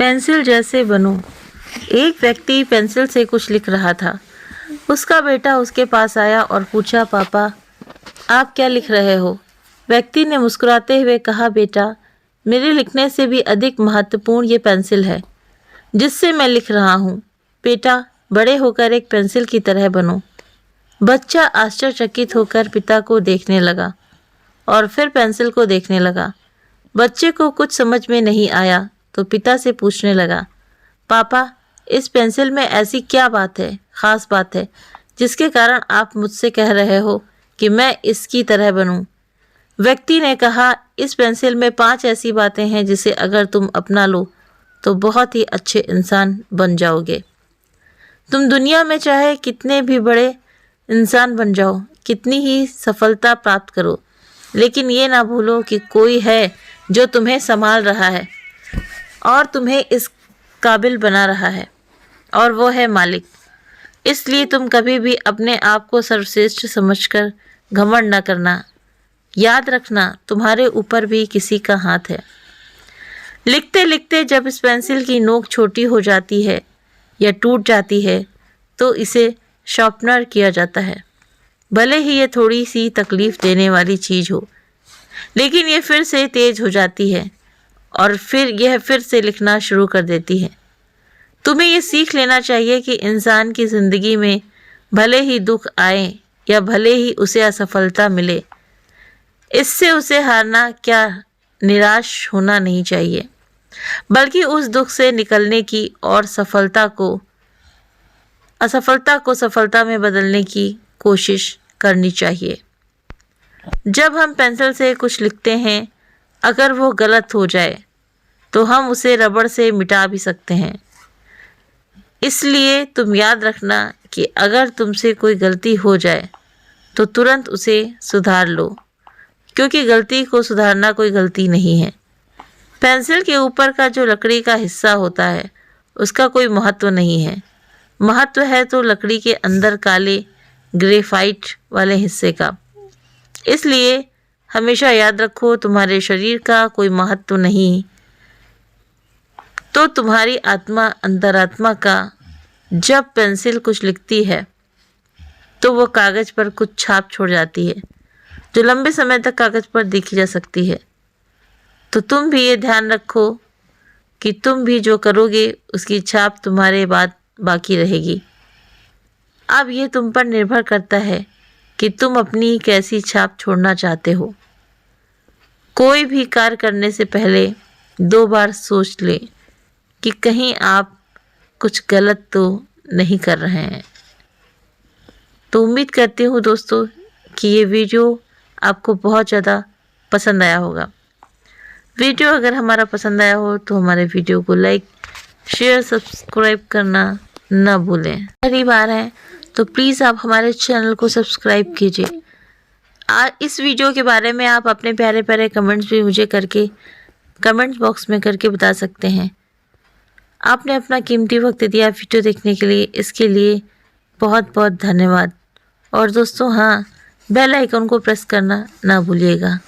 Pencil जैसे बनो। एक व्यक्ति पेंसिल से कुछ लिख रहा था। उसका बेटा उसके पास आया और पूछा, पापा आप क्या लिख रहे हो? व्यक्ति ने मुस्कुराते हुए कहा, बेटा मेरे लिखने से भी अधिक महत्वपूर्ण ये पेंसिल है जिससे मैं लिख रहा हूँ। बेटा बड़े होकर एक पेंसिल की तरह बनो। बच्चा आश्चर्यचकित होकर पिता को देखने लगा और फिर पेंसिल को देखने लगा। बच्चे को कुछ समझ में नहीं आया तो पिता से पूछने लगा, पापा इस पेंसिल में ऐसी क्या बात है, ख़ास बात है जिसके कारण आप मुझसे कह रहे हो कि मैं इसकी तरह बनूं? व्यक्ति ने कहा, इस पेंसिल में 5 ऐसी बातें हैं जिसे अगर तुम अपना लो तो बहुत ही अच्छे इंसान बन जाओगे। तुम दुनिया में चाहे कितने भी बड़े इंसान बन जाओ, कितनी ही सफलता प्राप्त करो, लेकिन ये ना भूलो कि कोई है जो तुम्हें संभाल रहा है और तुम्हें इस काबिल बना रहा है, और वो है मालिक। इसलिए तुम कभी भी अपने आप को सर्वश्रेष्ठ समझकर घमंड न करना। याद रखना तुम्हारे ऊपर भी किसी का हाथ है। लिखते लिखते जब इस पेंसिल की नोक छोटी हो जाती है या टूट जाती है तो इसे शार्पनर किया जाता है। भले ही ये थोड़ी सी तकलीफ देने वाली चीज़ हो, लेकिन ये फिर से तेज हो जाती है और फिर यह फिर से लिखना शुरू कर देती है। तुम्हें ये सीख लेना चाहिए कि इंसान की ज़िंदगी में भले ही दुख आए या भले ही उसे असफलता मिले, इससे उसे हारना क्या, निराश होना नहीं चाहिए, बल्कि उस दुख से निकलने की और असफलता को सफलता में बदलने की कोशिश करनी चाहिए। जब हम पेंसिल से कुछ लिखते हैं, अगर वो गलत हो जाए तो हम उसे रबड़ से मिटा भी सकते हैं। इसलिए तुम याद रखना कि अगर तुमसे कोई गलती हो जाए तो तुरंत उसे सुधार लो, क्योंकि गलती को सुधारना कोई गलती नहीं है। पेंसिल के ऊपर का जो लकड़ी का हिस्सा होता है उसका कोई महत्व नहीं है। महत्व है तो लकड़ी के अंदर काले ग्रेफाइट वाले हिस्से का। इसलिए हमेशा याद रखो, तुम्हारे शरीर का कोई महत्व नहीं तो तुम्हारी आत्मा, अंतरात्मा का। जब पेंसिल कुछ लिखती है तो वो कागज़ पर कुछ छाप छोड़ जाती है जो लंबे समय तक कागज़ पर देखी जा सकती है। तो तुम भी ये ध्यान रखो कि तुम भी जो करोगे उसकी छाप तुम्हारे बाद बाकी रहेगी। अब ये तुम पर निर्भर करता है कि तुम अपनी कैसी छाप छोड़ना चाहते हो। कोई भी कार्य करने से पहले 2 बार सोच लें कि कहीं आप कुछ गलत तो नहीं कर रहे हैं। तो उम्मीद करती हूँ दोस्तों कि ये वीडियो आपको बहुत ज़्यादा पसंद आया होगा। वीडियो अगर हमारा पसंद आया हो तो हमारे वीडियो को लाइक, शेयर, सब्सक्राइब करना ना भूलें। पहली बार है तो प्लीज़ आप हमारे चैनल को सब्सक्राइब कीजिए। इस वीडियो के बारे में आप अपने प्यारे प्यारे कमेंट्स भी मुझे करके कमेंट बॉक्स में करके बता सकते हैं। आपने अपना कीमती वक्त दिया वीडियो देखने के लिए, इसके लिए बहुत बहुत धन्यवाद। और दोस्तों हाँ, बेल आइकन को प्रेस करना ना भूलिएगा।